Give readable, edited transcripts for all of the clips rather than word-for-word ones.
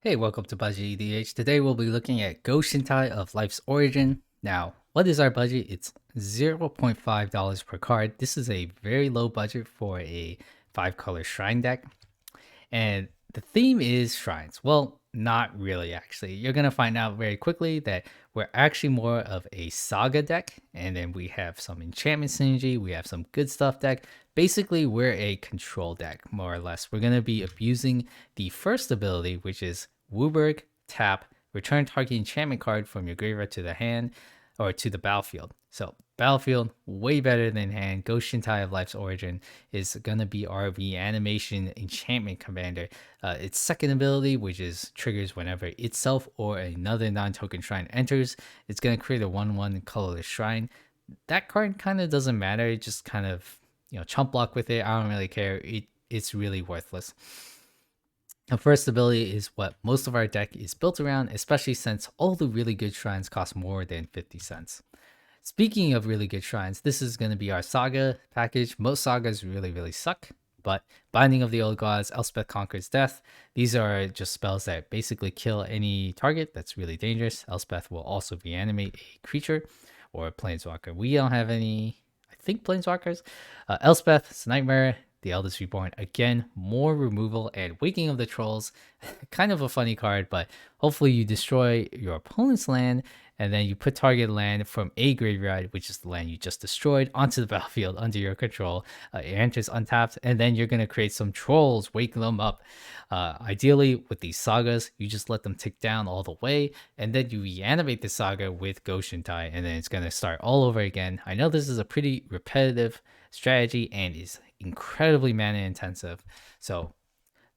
Hey, welcome to Budget EDH. Today we'll be looking at Go-Shintai of Life's Origin. Now, what is our budget? It's $0.5 per card. This is a very low budget for a 5-color shrine deck. And the theme is shrines. Well, not really, actually. You're going to find out very quickly that we're actually more of a saga deck. And then we have some enchantment synergy. We have some good stuff deck. Basically, we're a control deck, more or less. We're going to be abusing the first ability, which is Wooburg, tap, return target enchantment card from your graveyard to the hand or to the battlefield. So battlefield, way better than hand. Go-Shintai of Life's Origin is going to be our reanimation enchantment commander. Its second ability, which is triggers whenever itself or another non-token shrine enters, it's going to create a 1/1 colorless shrine. That card kind of doesn't matter. It just kind of, chump block with it. I don't really care. It's really worthless. The first ability is what most of our deck is built around, especially since all the really good shrines cost more than 50 cents. Speaking of really good shrines, this is going to be our Saga package. Most Sagas really suck, but Binding of the Old Gods, Elspeth Conquers Death, these are just spells that basically kill any target that's really dangerous. Elspeth will also reanimate a creature or a planeswalker. We don't have any, I think, planeswalkers. Elspeth's Nightmare, the Eldest Reborn, again, more removal and Waking of the Trolls. Kind of a funny card, but hopefully you destroy your opponent's land and then you put target land from a graveyard, which is the land you just destroyed, onto the battlefield under your control. It enters untapped, and then you're going to create some trolls, wake them up. Ideally, with these sagas, you just let them tick down all the way, and then you reanimate the saga with Go-Shintai, and then it's going to start all over again. I know this is a pretty repetitive strategy and is incredibly mana intensive, so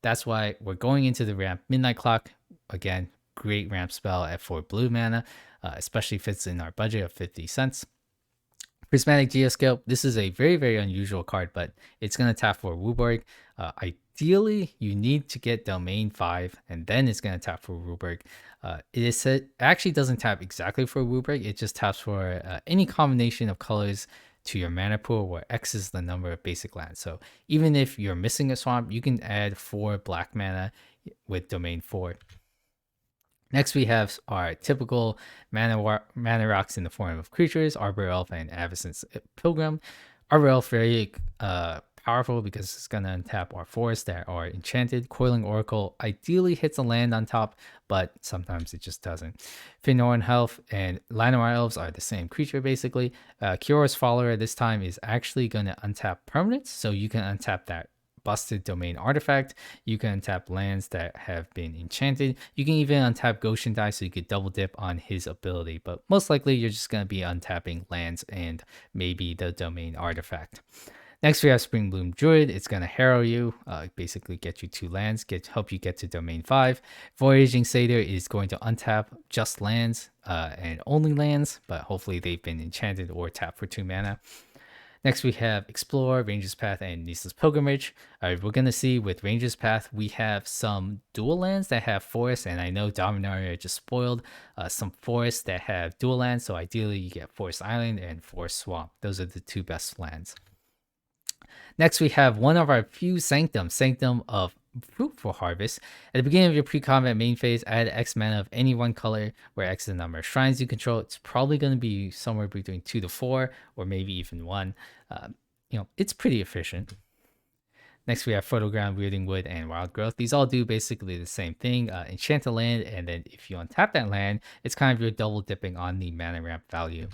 that's why we're going into the ramp. Midnight Clock, again, great ramp spell at 4 blue mana, especially fits in our budget of 50 cents. Prismatic Geoscope, this is a very unusual card, but it's going to tap for Wooburg. Ideally, you need to get Domain 5, and then it's going to tap for Wooburg. It actually doesn't tap exactly for Wooburg, it just taps for any combination of colors to your mana pool, where X is the number of basic lands. So even if you're missing a swamp, you can add 4 black mana with Domain 4. Next, we have our typical mana rocks in the form of creatures, Arbor Elf and Avacyn's Pilgrim. Arbor Elf, very powerful because it's going to untap our forests that are enchanted. Coiling Oracle ideally hits a land on top, but sometimes it just doesn't. Finoran Health and Llanowar Elves are the same creature, basically. Kior's Follower this time is actually going to untap permanents, so you can untap that busted domain artifact. You can untap lands that have been enchanted. You can even untap Go-Shintai so you could double dip on his ability, but most likely you're just going to be untapping lands and maybe the domain artifact. Next, we have Springbloom Druid. It's going to harrow you, basically get you 2 lands, help you get to Domain 5. Voyaging Satyr is going to untap just lands and only lands, but hopefully they've been enchanted or tapped for 2 mana. Next, we have Explore, Ranger's Path, and Nisa's Pilgrimage. We're going to see with Ranger's Path, we have some dual lands that have forests, and I know Dominaria just spoiled some forests that have dual lands, so ideally you get Forest Island and Forest Swamp. Those are the 2 best lands. Next, we have one of our few Sanctum of Fruitful Harvest. At the beginning of your pre-combat main phase, add X mana of any one color, where X is the number of shrines you control. It's probably going to be somewhere between 2 to 4, or maybe even 1. It's pretty efficient. Next, we have Fertile Ground, Weirding Wood, and Wild Growth. These all do basically the same thing. Enchant a land, and then if you untap that land, it's kind of your double dipping on the mana ramp value.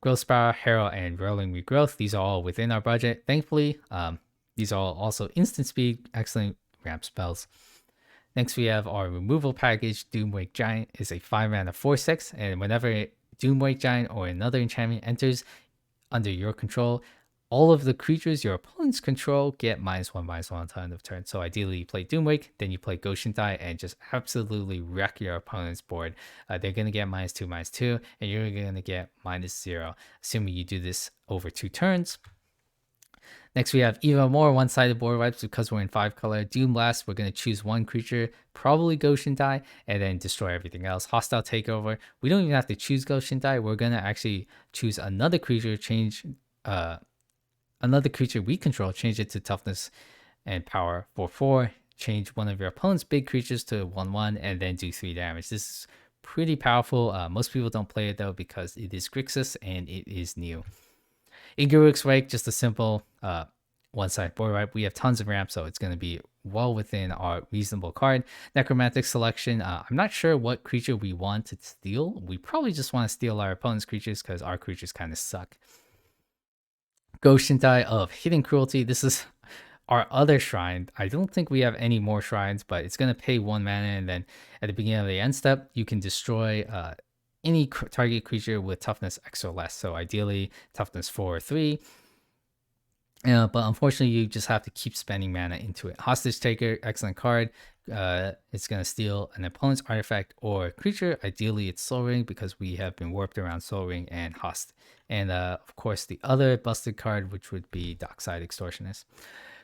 Growth Spiral, Harrow, and Rolling Regrowth. These are all within our budget, thankfully. These are also instant speed, excellent ramp spells. Next, we have our removal package. Doomwake Giant is a 5 mana 4/6, and whenever Doomwake Giant or another enchantment enters under your control, all of the creatures your opponents control get -1/-1 until end of turn. So ideally, you play Doomwake, then you play Go-Shintai, and just absolutely wreck your opponent's board. They're going to get -2/-2, and you're going to get -0, assuming you do this over 2 turns. Next, we have even more one-sided board wipes because we're in 5-color. Doom Blast, we're going to choose one creature, probably Go-Shintai, and then destroy everything else. Hostile Takeover, we don't even have to choose Go-Shintai. We're going to actually choose another creature, another creature we control, change it to toughness and power 4/4, change one of your opponent's big creatures to 1/1 and then do 3 damage. This is pretty powerful. Most people don't play it though because it is Grixis and it is new. Igoric's Wake, just a simple one-side board wipe. We have tons of ramp, so it's going to be well within our reasonable card. Necromantic Selection. I'm not sure what creature we want to steal. We probably just want to steal our opponent's creatures because our creatures kind of suck. Go-Shintai of Hidden Cruelty. This is our other shrine. I don't think we have any more shrines, but it's going to pay 1 mana, and then at the beginning of the end step, you can destroy any target creature with toughness X or less. So ideally, toughness 4 or 3. But unfortunately, you just have to keep spending mana into it. Hostage Taker, excellent card. It's going to steal an opponent's artifact or creature. Ideally, it's Soul Ring because we have been warped around Soul Ring and Host. And of course, the other busted card, which would be Darkside, Extortionist.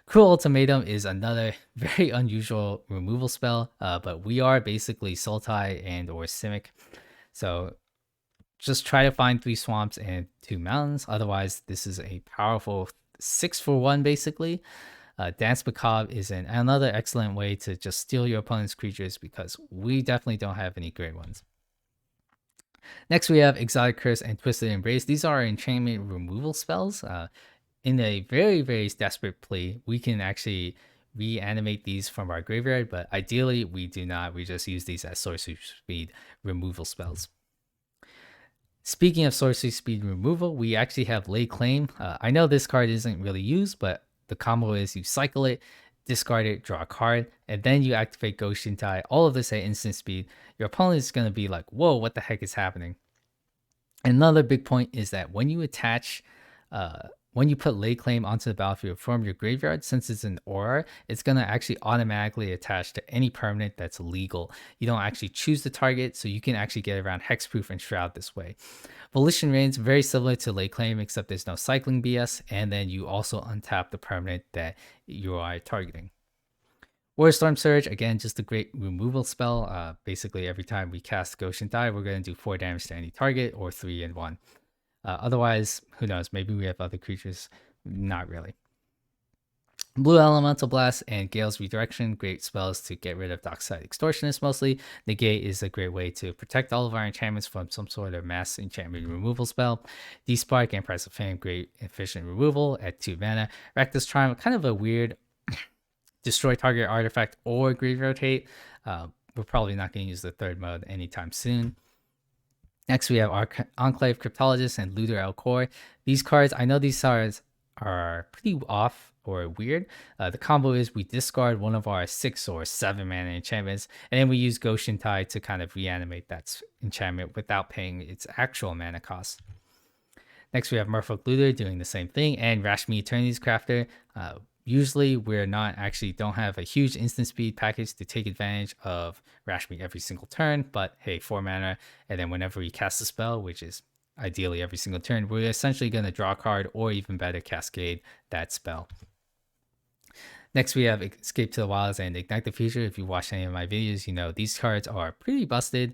Cruel Ultimatum is another very unusual removal spell, but we are basically Sultai and or Simic. So just try to find 3 swamps and 2 mountains. Otherwise, this is a powerful 6-for-1 basically. Dance Macabre is another excellent way to just steal your opponent's creatures because we definitely don't have any great ones. Next, we have Exotic Curse and Twisted Embrace. These are enchantment removal spells. In a very, very desperate play, we can actually reanimate these from our graveyard, but ideally we do not. We just use these as sorcery speed removal spells. Speaking of sorcery speed removal, we actually have Lay Claim. I know this card isn't really used, but the combo is you cycle it, discard it, draw a card, and then you activate Go-Shintai. All of this at instant speed. Your opponent is going to be like, whoa, what the heck is happening? Another big point is that when you attach, when you put Lay Claim onto the battlefield from your graveyard, since it's an aura, it's going to actually automatically attach to any permanent that's legal. You don't actually choose the target, so you can actually get around Hexproof and Shroud this way. Volition Reigns, very similar to Lay Claim, except there's no cycling BS, and then you also untap the permanent that you are targeting. Waterstorm Surge, again, just a great removal spell. Basically, every time we cast Go-Shintai, we're going to do 4 damage to any target, or 3 in 1. Otherwise, who knows? Maybe we have other creatures. Not really. Blue Elemental Blast and Gale's Redirection, great spells to get rid of Darkside Extortionists mostly. Negate is a great way to protect all of our enchantments from some sort of mass enchantment removal spell. Despark and Price of Fame, great efficient removal at 2 mana. Reckless Triumph, kind of a weird destroy target artifact or graveyard hate. We're probably not going to use the 3rd mode anytime soon. Next, we have our Enclave Cryptologist and Looter Elcor. These cards, I know these cards are pretty off or weird. The combo is we discard one of our 6 or 7 mana enchantments, and then we use Go-Shintai to kind of reanimate that enchantment without paying its actual mana cost. Next, we have Merfolk Looter doing the same thing, and Rashmi Eternity's Crafter. Usually we're not actually don't have a huge instant speed package to take advantage of Rashmi every single turn, but hey, 4 mana, and then whenever we cast a spell, which is ideally every single turn, we're essentially going to draw a card or even better cascade that spell. Next, we have Escape to the Wilds and Ignite the Future. If you watch any of my videos, you know these cards are pretty busted.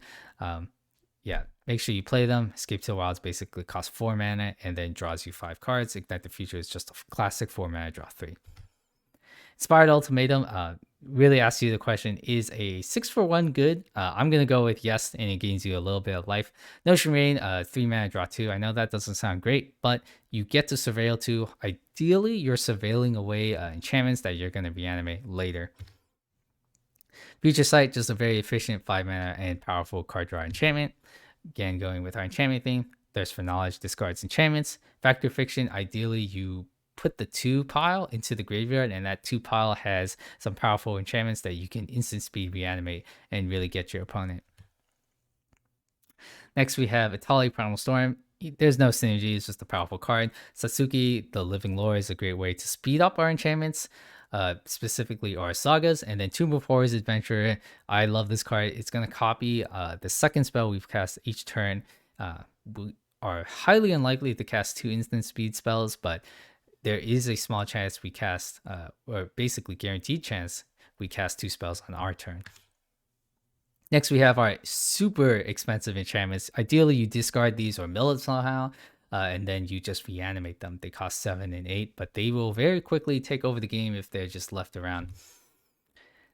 Yeah, make sure you play them. Escape to the Wilds basically costs 4 mana and then draws you 5 cards. Ignite the Future is just a classic 4 mana draw 3. Inspired Ultimatum really asks you the question, is a 6-for-1 good? I'm going to go with yes, and it gains you a little bit of life. Notion Rain, 3 mana draw 2. I know that doesn't sound great, but you get to surveil 2. Ideally, you're surveilling away enchantments that you're going to reanimate later. Future Sight, just a very efficient 5 mana and powerful card draw enchantment. Again, going with our enchantment theme. Thirst for Knowledge discards enchantments. Factor Fiction, ideally you put the 2 pile into the graveyard, and that 2 pile has some powerful enchantments that you can instant speed reanimate and really get your opponent. Next, we have Itali Primal Storm. There's no synergy, it's just a powerful card. Satsuki, the Living Lore, is a great way to speed up our enchantments, specifically our Sagas. And then Tomb of Horrors Adventurer, I love this card. It's going to copy the second spell we've cast each turn. We are highly unlikely to cast 2 instant speed spells, but there is a small chance we cast, or basically guaranteed chance, we cast 2 spells on our turn. Next, we have our super expensive enchantments. Ideally, you discard these or mill it somehow, and then you just reanimate them. They cost 7 and 8, but they will very quickly take over the game if they're just left around.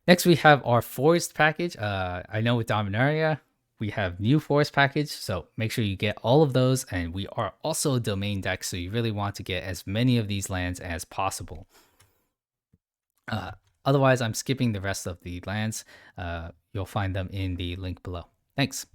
Next, we have our forest package. I know with Dominaria, we have new forest package, so make sure you get all of those. And we are also a domain deck, so you really want to get as many of these lands as possible. Otherwise, I'm skipping the rest of the lands. You'll find them in the link below. Thanks.